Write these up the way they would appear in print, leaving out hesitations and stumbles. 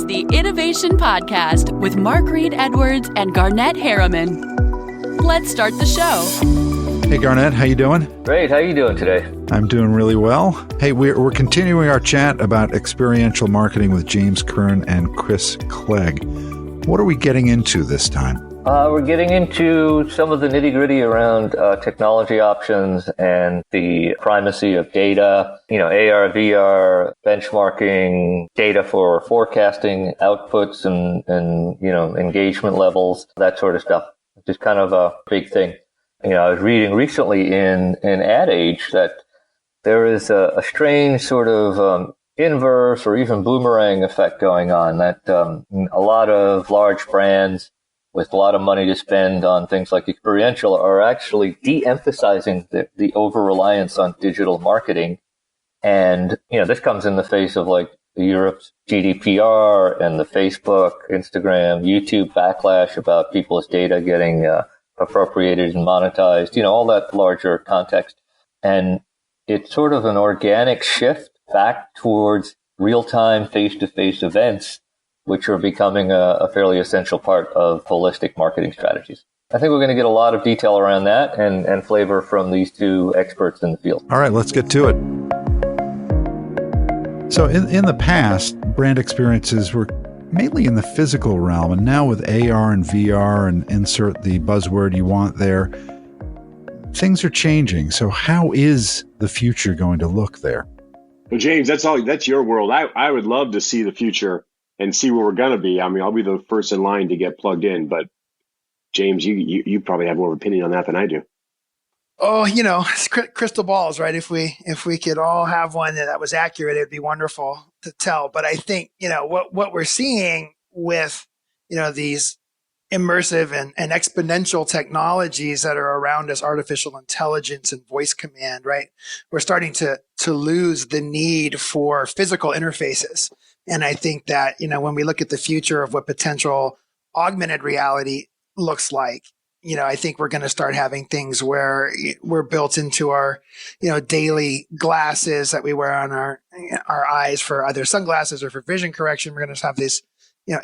the Innovation Podcast with Mark Reed Edwards and Garnet Heraman. Let's start the show. Hey, Garnet, how you doing? Great. How you doing today? I'm doing really well. Hey, we're continuing our chat about experiential marketing with James Kern and Chris Clegg. What are we getting into this time? We're getting into some of the nitty-gritty around technology options and the primacy of data, AR, VR, benchmarking, data for forecasting outputs and engagement levels, that sort of stuff. Just kind of a big thing. I was reading recently in Ad Age that there is a strange sort of inverse or even boomerang effect going on, that a lot of large brands with a lot of money to spend on things like experiential are actually de-emphasizing the over-reliance on digital marketing. And, this comes in the face of like Europe's GDPR and the Facebook, Instagram, YouTube backlash about people's data getting appropriated and monetized, all that larger context. And it's sort of an organic shift back towards real-time face-to-face events, which are becoming a fairly essential part of holistic marketing strategies. I think we're going to get a lot of detail around that and flavor from these two experts in the field. All right, let's get to it. So in the past, brand experiences were mainly in the physical realm, and now with AR and VR, and insert the buzzword you want there, things are changing. So how is the future going to look there? Well, James, that's your world. I would love to see the future and see where we're going to be. I mean, I'll be the first in line to get plugged in, but James, you probably have more opinion on that than I do. Oh, it's crystal balls, right? If we could all have one that was accurate, it'd be wonderful to tell. But I think, what we're seeing with, these immersive and exponential technologies that are around us, artificial intelligence and voice command, right? We're starting to lose the need for physical interfaces. And I think that, when we look at the future of what potential augmented reality looks like, I think we're going to start having things where we're built into our, daily glasses that we wear on our eyes for either sunglasses or for vision correction. We're going to have these,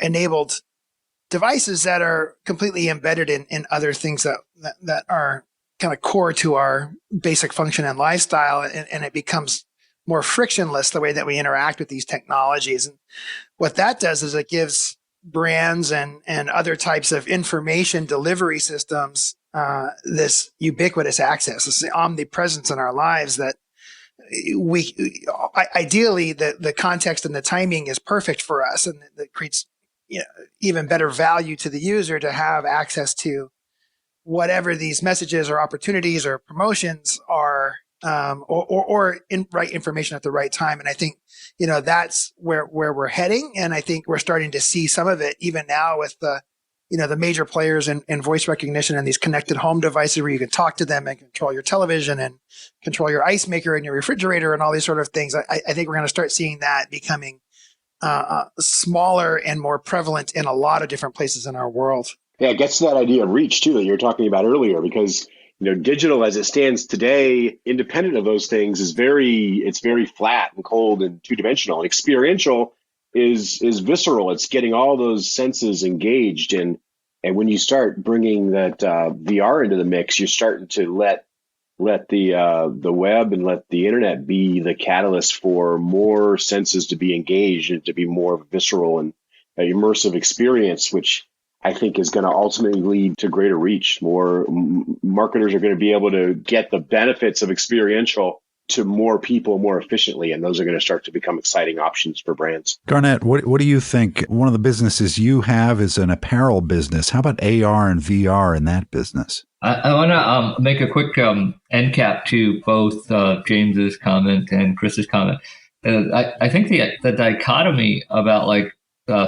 enabled devices that are completely embedded in other things that are kind of core to our basic function and lifestyle. And it becomes more frictionless the way that we interact with these technologies. And what that does is it gives brands and other types of information delivery systems this ubiquitous access, this omnipresence in our lives that ideally the context and the timing is perfect for us, and that creates even better value to the user to have access to whatever these messages or opportunities or promotions are, or right information at the right time. And I think, that's where we're heading. And I think we're starting to see some of it even now with the major players in voice recognition and these connected home devices where you can talk to them and control your television and control your ice maker and your refrigerator and all these sort of things. I think we're going to start seeing that becoming smaller and more prevalent in a lot of different places in our world. Yeah, it gets to that idea of reach too that you were talking about earlier, because digital as it stands today, independent of those things, it's very flat and cold and two-dimensional. And experiential is visceral. It's getting all those senses engaged. And when you start bringing that VR into the mix, you're starting to let the web and let the internet be the catalyst for more senses to be engaged and to be more visceral and an immersive experience, which I think is going to ultimately lead to greater reach. More marketers are going to be able to get the benefits of experiential to more people more efficiently, and those are going to start to become exciting options for brands. Garnet, what do you think? One of the businesses you have is an apparel business. How about AR and VR in that business? I want to make a quick end cap to both James's comment and Chris's comment. I think the dichotomy about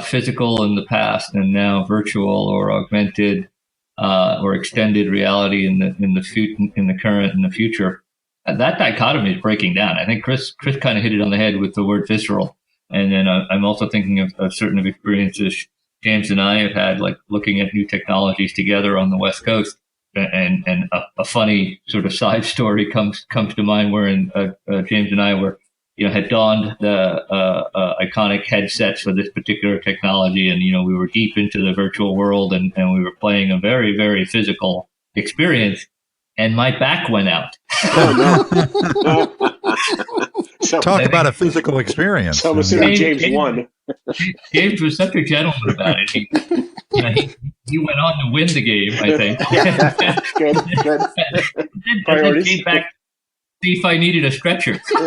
physical in the past and now virtual or augmented or extended reality in the current and the future, that dichotomy is breaking down. I think Chris kind of hit it on the head with the word visceral. And then I'm also thinking of certain experiences James and I have had, like looking at new technologies together on the West Coast. And a funny sort of side story comes to mind wherein James and I were had donned the iconic headsets for this particular technology, and we were deep into the virtual world, and we were playing a very, very physical experience, and my back went out. Oh, no. Talk about a physical experience. So I'm assuming James won. James was such a gentleman about it. He went on to win the game, I think. Good. And then came back to see if I needed a stretcher. So,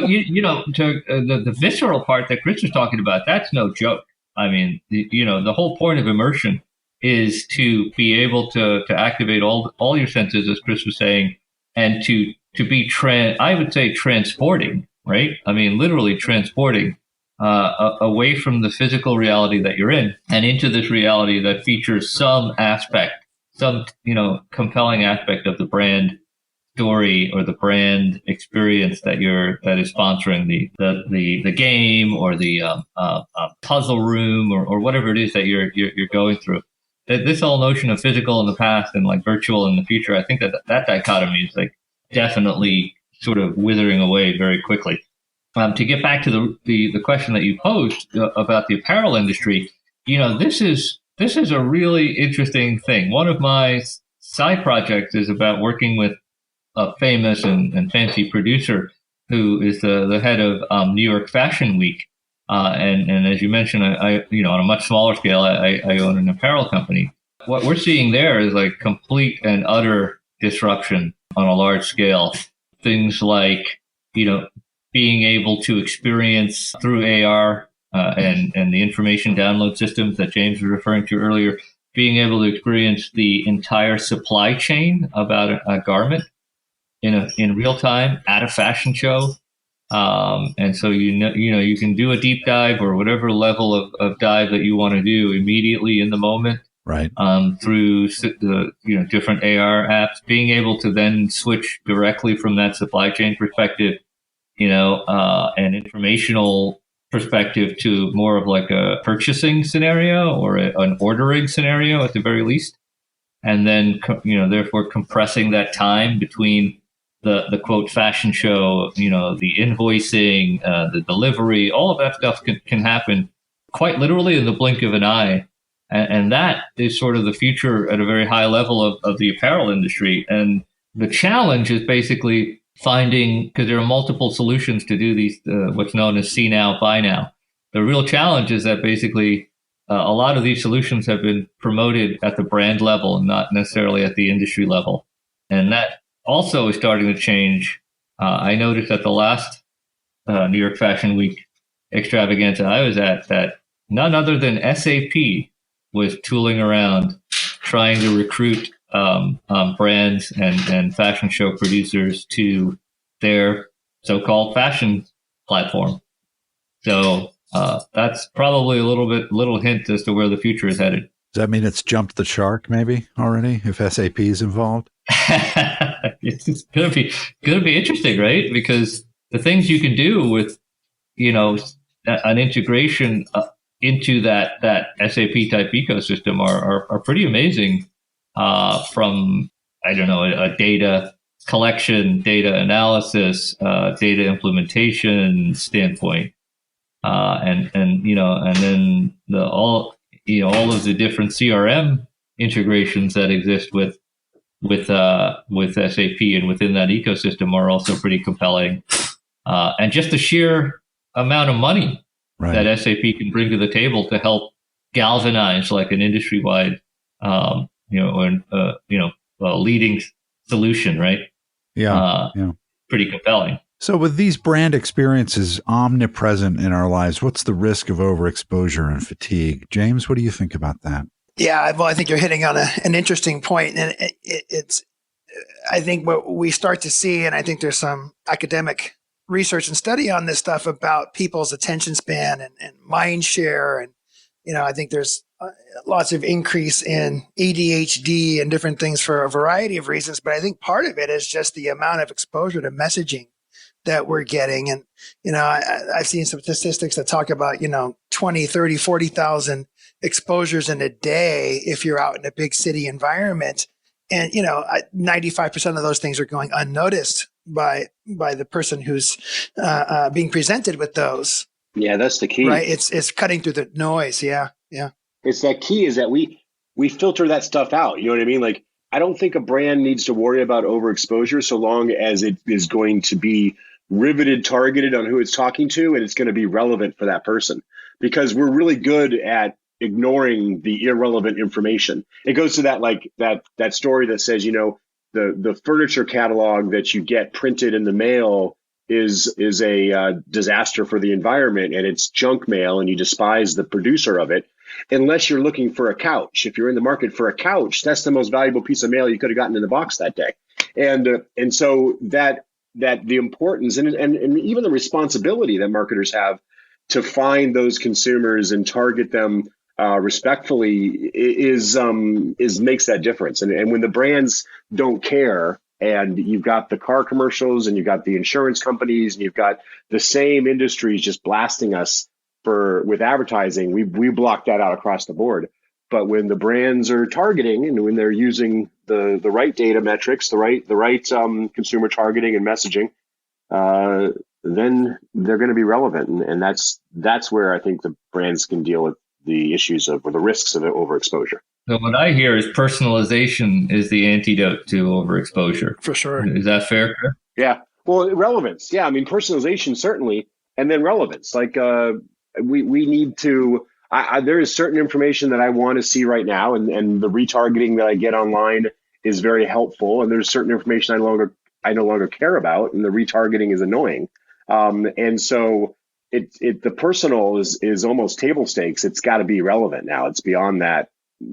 the visceral part that Chris was talking about, that's no joke. I mean, the whole point of immersion is to be able to activate all your senses, as Chris was saying, and to be I would say transporting, right? I mean, literally transporting away from the physical reality that you're in and into this reality that features some compelling aspect of the brand story or the brand experience that is sponsoring the game or the puzzle room or whatever it is that you're going through. This whole notion of physical in the past and like virtual in the future, I think that dichotomy is like definitely sort of withering away very quickly. To get back to the question that you posed about the apparel industry, this is a really interesting thing. One of my side projects is about working with a famous and fancy producer who is the head of New York Fashion Week. And as you mentioned, I on a much smaller scale, I own an apparel company. What we're seeing there is like complete and utter disruption on a large scale. Things like, being able to experience through AR and the information download systems that James was referring to earlier, being able to experience the entire supply chain about a garment in real time at a fashion show. And so, you can do a deep dive or whatever level of dive that you want to do immediately in the moment. Right. Through the different AR apps, being able to then switch directly from that supply chain perspective, an informational perspective to more of like a purchasing scenario or an ordering scenario at the very least. And then, therefore compressing that time between the quote fashion show, the invoicing, the delivery, all of that stuff can happen quite literally in the blink of an eye. And that is sort of the future at a very high level of the apparel industry. And the challenge is basically finding, because there are multiple solutions to do these, what's known as see now, buy now. The real challenge is that basically a lot of these solutions have been promoted at the brand level and not necessarily at the industry level. And that also is starting to change. I noticed at the last New York Fashion Week extravaganza I was at that none other than SAP was tooling around trying to recruit brands and fashion show producers to their so-called fashion platform. So that's probably a little hint as to where the future is headed. Does that mean it's jumped the shark maybe already if SAP is involved? It's gonna be interesting, right? Because the things you can do with an integration into that SAP type ecosystem are pretty amazing. From a data collection, data analysis, data implementation standpoint, and then all of the different CRM integrations that exist with SAP and within that ecosystem are also pretty compelling. And just the sheer amount of money that SAP can bring to the table to help galvanize like an industry-wide, leading solution, right? Yeah. Pretty compelling. So with these brand experiences omnipresent in our lives, what's the risk of overexposure and fatigue? James, what do you think about that? Yeah, well, I think you're hitting on an interesting point, and it's I think what we start to see, and I think there's some academic research and study on this stuff about people's attention span and mind share, and I think there's lots of increase in ADHD and different things for a variety of reasons, but I think part of it is just the amount of exposure to messaging that we're getting. And, I've seen some statistics that talk about, 20, 30, 40,000 exposures in a day if you're out in a big city environment. And, 95% of those things are going unnoticed by the person who's being presented with those. Yeah, that's the key. Right. It's cutting through the noise. Yeah. Yeah. It's that key is that we filter that stuff out. You know what I mean? Like, I don't think a brand needs to worry about overexposure so long as it is going to be riveted, targeted on who it's talking to, and it's going to be relevant for that person. Because we're really good at ignoring the irrelevant information. It goes to that story that says, the furniture catalog that you get printed in the mail is a disaster for the environment, and it's junk mail, and you despise the producer of it. Unless you're looking for a couch. If you're in the market for a couch, that's the most valuable piece of mail you could have gotten in the box that day. And so that the importance and even the responsibility that marketers have to find those consumers and target them respectfully is makes that difference. And when the brands don't care, and you've got the car commercials, and you've got the insurance companies, and you've got the same industries just blasting us with advertising, we block that out across the board. But when the brands are targeting, and when they're using the right data metrics, the right consumer targeting and messaging, then they're going to be relevant, and that's where I think the brands can deal with the issues or the risks of overexposure. So what I hear is personalization is the antidote to overexposure. For sure. Is that fair, Chris? Yeah. Well, relevance. Yeah. I mean, personalization certainly, and then relevance. Like we need to. There is certain information that I want to see right now, and the retargeting that I get online is very helpful. And there's certain information I no longer care about, and the retargeting is annoying. And so the personal is almost table stakes. It's got to be relevant now. It's beyond that.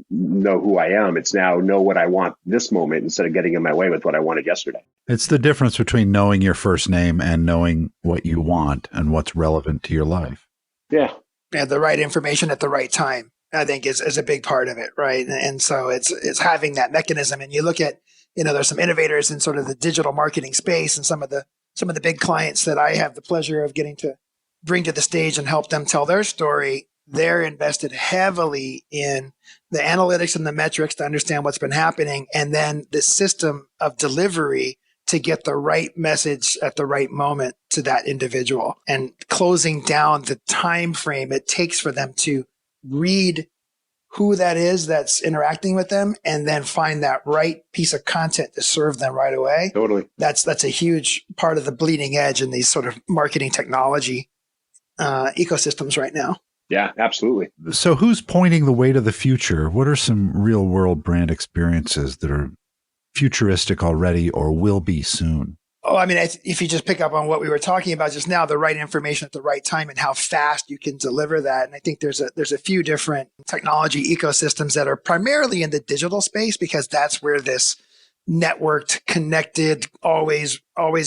Know who I am. It's now know what I want this moment instead of getting in my way with what I wanted yesterday. It's the difference between knowing your first name and knowing what you want and what's relevant to your life. Yeah. And the right information at the right time, I think is a big part of it. Right. And so it's having that mechanism. And you look at, there's some innovators in sort of the digital marketing space, and some of the big clients that I have the pleasure of getting to bring to the stage and help them tell their story. They're invested heavily in the analytics and the metrics to understand what's been happening, and then the system of delivery to get the right message at the right moment to that individual, and closing down the time frame it takes for them to read who that is that's interacting with them, and then find that right piece of content to serve them right away. Totally. That's a huge part of the bleeding edge in these sort of marketing technology ecosystems right now. Yeah, absolutely. So who's pointing the way to the future? What are some real world brand experiences that are futuristic already or will be soon? Oh, I mean, if you just pick up on what we were talking about just now, the right information at the right time and how fast you can deliver that. And I think there's a few different technology ecosystems that are primarily in the digital space, because that's where this networked, connected, always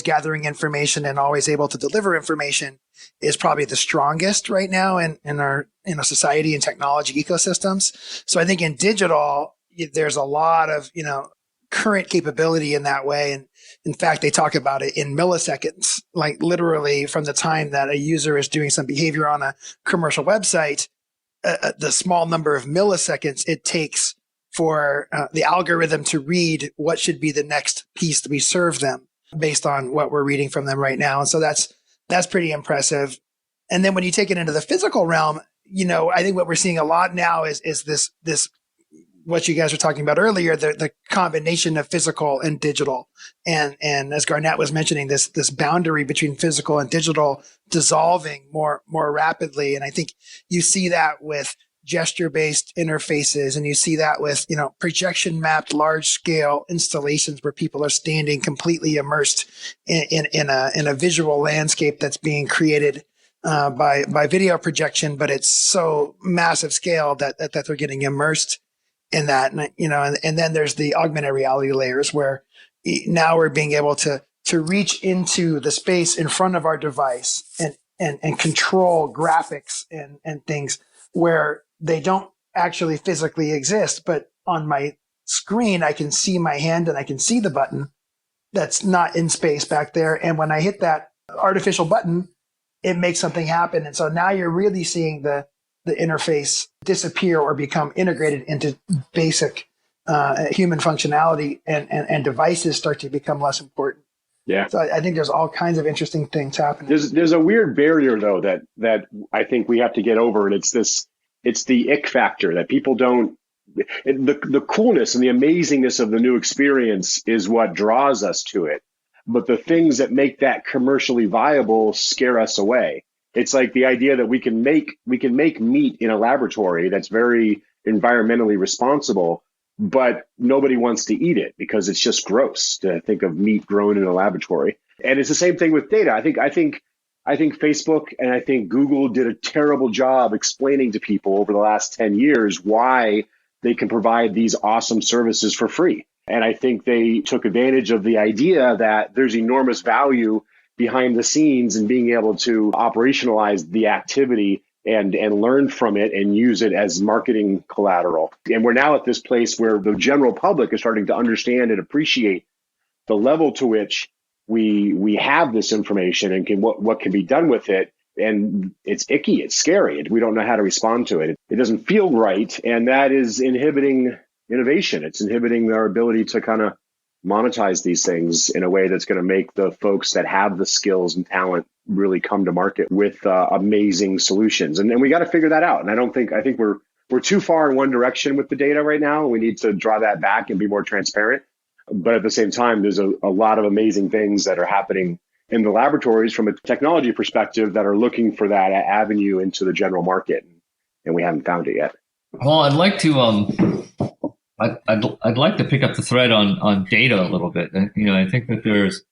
gathering information and always able to deliver information is probably the strongest right now in our society and technology ecosystems. So I think in digital, there's a lot of current capability in that way. And in fact, they talk about it in milliseconds, like literally from the time that a user is doing some behavior on a commercial website, the small number of milliseconds it takes for the algorithm to read what should be the next piece to be served them based on what we're reading from them right now. And so that's pretty impressive. And then when you take it into the physical realm, I think what we're seeing a lot now is this what you guys were talking about earlier, the combination of physical and digital. And as Garnet was mentioning, this boundary between physical and digital dissolving more rapidly. And I think you see that with gesture-based interfaces, and you see that with projection mapped large scale installations where people are standing completely immersed in a visual landscape that's being created by video projection, but it's so massive scale that they're getting immersed in that. And then there's the augmented reality layers where now we're being able to reach into the space in front of our device and control graphics and things where they don't actually physically exist, but on my screen, I can see my hand and I can see the button that's not in space back there. And when I hit that artificial button, it makes something happen. And so now you're really seeing the interface disappear or become integrated into basic human functionality, and devices start to become less important. Yeah. So I think there's all kinds of interesting things happening. There's a weird barrier though that I think we have to get over, and it's the ick factor that people don't. The coolness and the amazingness of the new experience is what draws us to it, but the things that make that commercially viable scare us away. It's like the idea that we can make meat in a laboratory that's very environmentally responsible, but nobody wants to eat it because it's just gross to think of meat grown in a laboratory. And it's the same thing with data. I think Facebook and I think Google did a terrible job explaining to people over the last 10 years why they can provide these awesome services for free. And I think they took advantage of the idea that there's enormous value behind the scenes and being able to operationalize the activity and learn from it and use it as marketing collateral. And we're now at this place where the general public is starting to understand and appreciate the level to which we have this information and what can be done with it. And it's icky, it's scary. We don't know how to respond to it. It doesn't feel right. And that is inhibiting innovation. It's inhibiting our ability to kind of monetize these things in a way that's going to make the folks that have the skills and talent really come to market with amazing solutions. And we got to figure that out. And I think we're too far in one direction with the data right now. We need to draw that back and be more transparent. But at the same time, there's a lot of amazing things that are happening in the laboratories from a technology perspective that are looking for that avenue into the general market. And we haven't found it yet. Well, I'd like to I'd like to pick up the thread on data a little bit. And, I think that there's,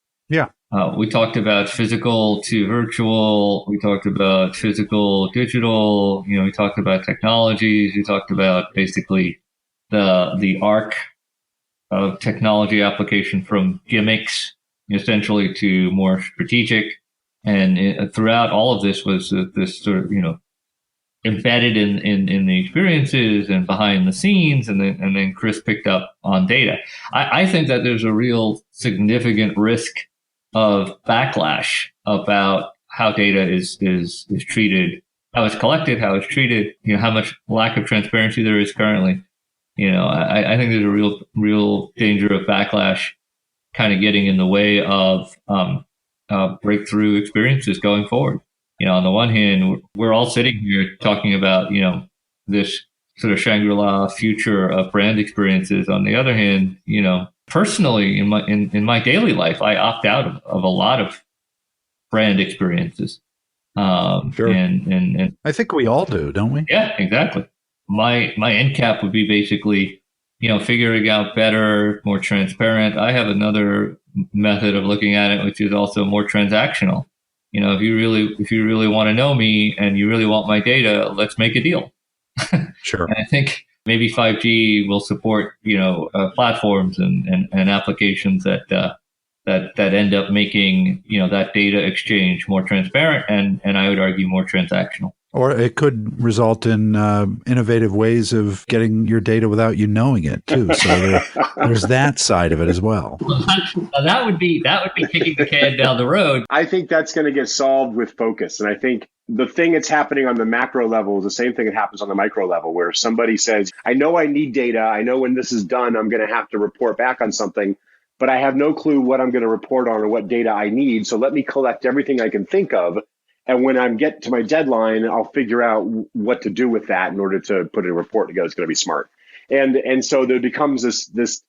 we talked about physical to virtual. We talked about physical, digital. We talked about technologies. We talked about basically the arc of technology application from gimmicks essentially to more strategic. And throughout all of this was this sort of, embedded in the experiences and behind the scenes, and then Chris picked up on data. I think that there's a real significant risk of backlash about how data is treated, how it's collected, how it's treated, how much lack of transparency there is currently. I think there's a real danger of backlash kind of getting in the way of breakthrough experiences going forward. On the one hand, we're all sitting here talking about, this sort of Shangri-La future of brand experiences. On the other hand, personally in my daily life, I opt out of a lot of brand experiences. Sure. And I think we all do, don't we? Yeah, exactly. My end cap would be basically, figuring out better, more transparent. I have another method of looking at it, which is also more transactional. If you really want to know me and you really want my data, let's make a deal. Sure. And I think maybe 5G will support, platforms and applications that end up making, that data exchange more transparent and I would argue more transactional. Or it could result in innovative ways of getting your data without you knowing it too. So there's that side of it as well. That would be kicking the can down the road. I think that's going to get solved with focus. And I think the thing that's happening on the macro level is the same thing that happens on the micro level, where somebody says, I know I need data. I know when this is done, I'm going to have to report back on something, but I have no clue what I'm going to report on or what data I need. So let me collect everything I can think of. And when I get to my deadline, I'll figure out what to do with that in order to put a report together. It's going to be smart. And so there becomes this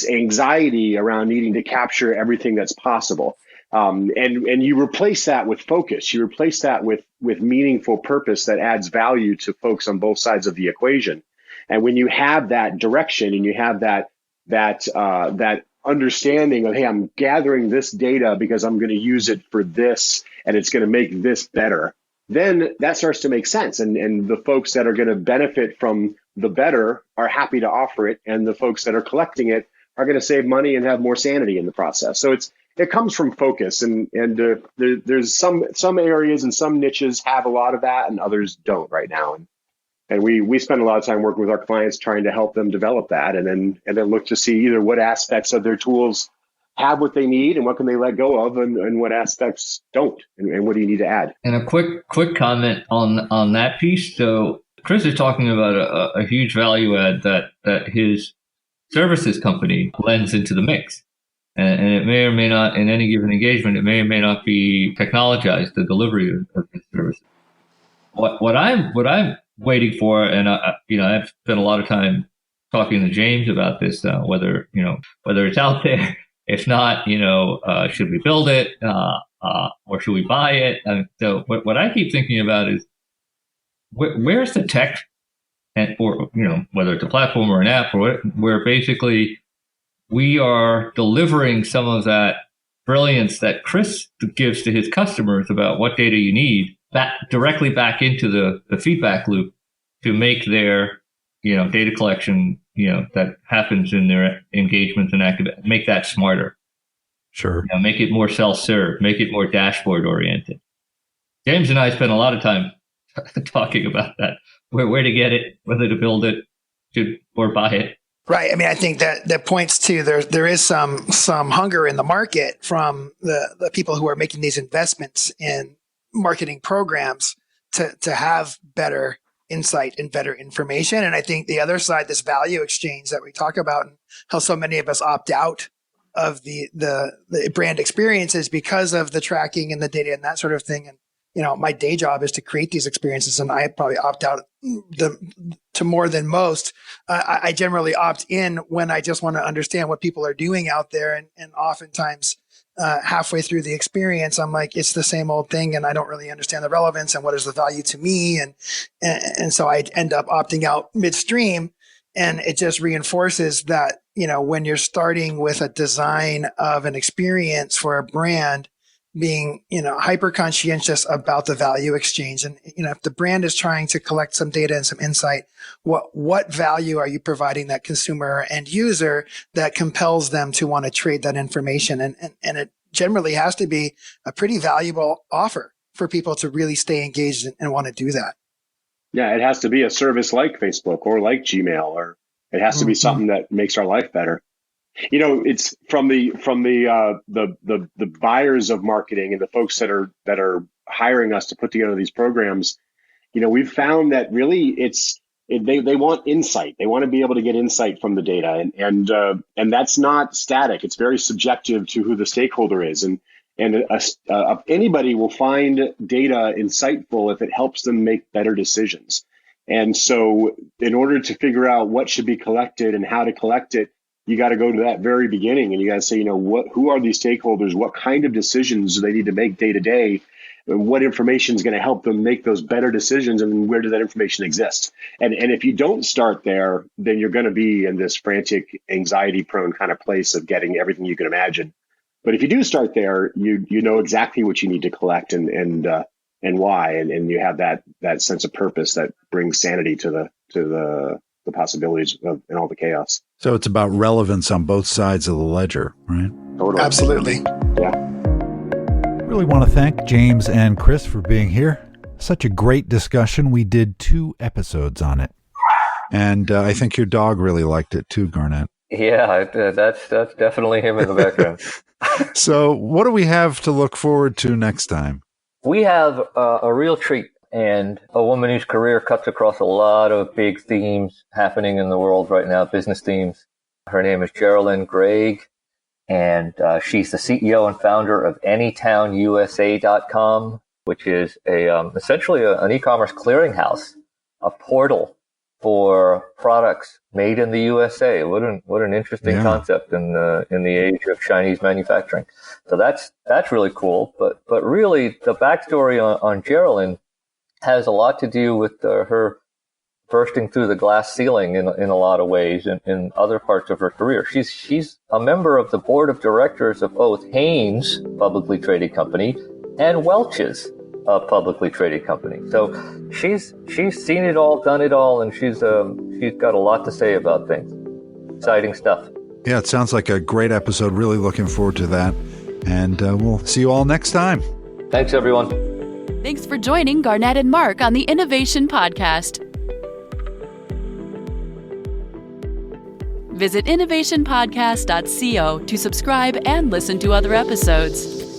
anxiety around needing to capture everything that's possible. And you replace that with focus. You replace that with meaningful purpose that adds value to folks on both sides of the equation. And when you have that direction and you have that understanding of, hey, I'm gathering this data because I'm going to use it for this and it's going to make this better, then that starts to make sense. And the folks that are going to benefit from the better are happy to offer it. And the folks that are collecting it are going to save money and have more sanity in the process. So it comes from focus. And there's some areas and some niches have a lot of that and others don't right now. And we spend a lot of time working with our clients trying to help them develop that and then look to see either what aspects of their tools have what they need and what can they let go of and what aspects don't and what do you need to add. And a quick comment on that piece. So Chris is talking about a huge value add that his services company lends into the mix. And it may or may not, in any given engagement, it may or may not be technologized, the delivery of the services. What I'm waiting for, and I've spent a lot of time talking to James about this, whether it's out there. If not, should we build it or should we buy it? So what I keep thinking about is where's the tech, or whether it's a platform or an app, or where basically we are delivering some of that brilliance that Chris gives to his customers about what data you need directly back into the feedback loop to make their data collection that happens in their engagements and make that smarter. Sure. Make it more self-serve, make it more dashboard oriented. James and I spent a lot of time talking about that, where to get it, whether to build it or buy it. Right. I mean, I think that points to there is some hunger in the market from the people who are making these investments in marketing programs to have better insight and better information. And I think the other side, this value exchange that we talk about, and how so many of us opt out of the brand experiences because of the tracking and the data and that sort of thing. And my day job is to create these experiences, and I probably opt out to more than most. I generally opt in when I just want to understand what people are doing out there, and oftentimes halfway through the experience, I'm like, it's the same old thing, and I don't really understand the relevance and what is the value to me, and so I end up opting out midstream, and it just reinforces that when you're starting with a design of an experience for a brand, being, hyper conscientious about the value exchange. And, if the brand is trying to collect some data and some insight, what value are you providing that consumer or end user that compels them to want to trade that information? And it generally has to be a pretty valuable offer for people to really stay engaged and want to do that. Yeah, it has to be a service like Facebook or like Gmail, or it has to be something that makes our life better. It's from the buyers of marketing and the folks that are hiring us to put together these programs. We've found that really they want insight. They want to be able to get insight from the data, and that's not static. It's very subjective to who the stakeholder is, and anybody will find data insightful if it helps them make better decisions. And so, in order to figure out what should be collected and how to collect it, you got to go to that very beginning, and you got to say, who are these stakeholders? What kind of decisions do they need to make day to day? And what information is going to help them make those better decisions? And where does that information exist? And if you don't start there, then you're going to be in this frantic, anxiety-prone kind of place of getting everything you can imagine. But if you do start there, you know exactly what you need to collect and why, and you have that sense of purpose that brings sanity to the possibilities and all the chaos. So it's about relevance on both sides of the ledger, right? Totally. Absolutely. Yeah. Really want to thank James and Chris for being here. Such a great discussion. We did 2 episodes on it. And I think your dog really liked it too, Garnet. Yeah, that's definitely him in the background. So what do we have to look forward to next time? We have a real treat, and a woman whose career cuts across a lot of big themes happening in the world right now, business themes. Her name is Geraldine Clegg, and she's the CEO and founder of Anytownusa.com, which is essentially an e-commerce clearinghouse, a portal for products made in the USA. What an interesting concept in the age of Chinese manufacturing. So that's really cool. But really, the backstory on Geraldine has a lot to do with her bursting through the glass ceiling in a lot of ways in other parts of her career. She's a member of the board of directors of both Hanes, publicly traded company, and Welch's, a publicly traded company. So she's seen it all, done it all, and she's got a lot to say about things. Exciting stuff. Yeah, it sounds like a great episode. Really looking forward to that. And we'll see you all next time. Thanks, everyone. Thanks for joining Garnet and Mark on the Innovation Podcast. Visit innovationpodcast.co to subscribe and listen to other episodes.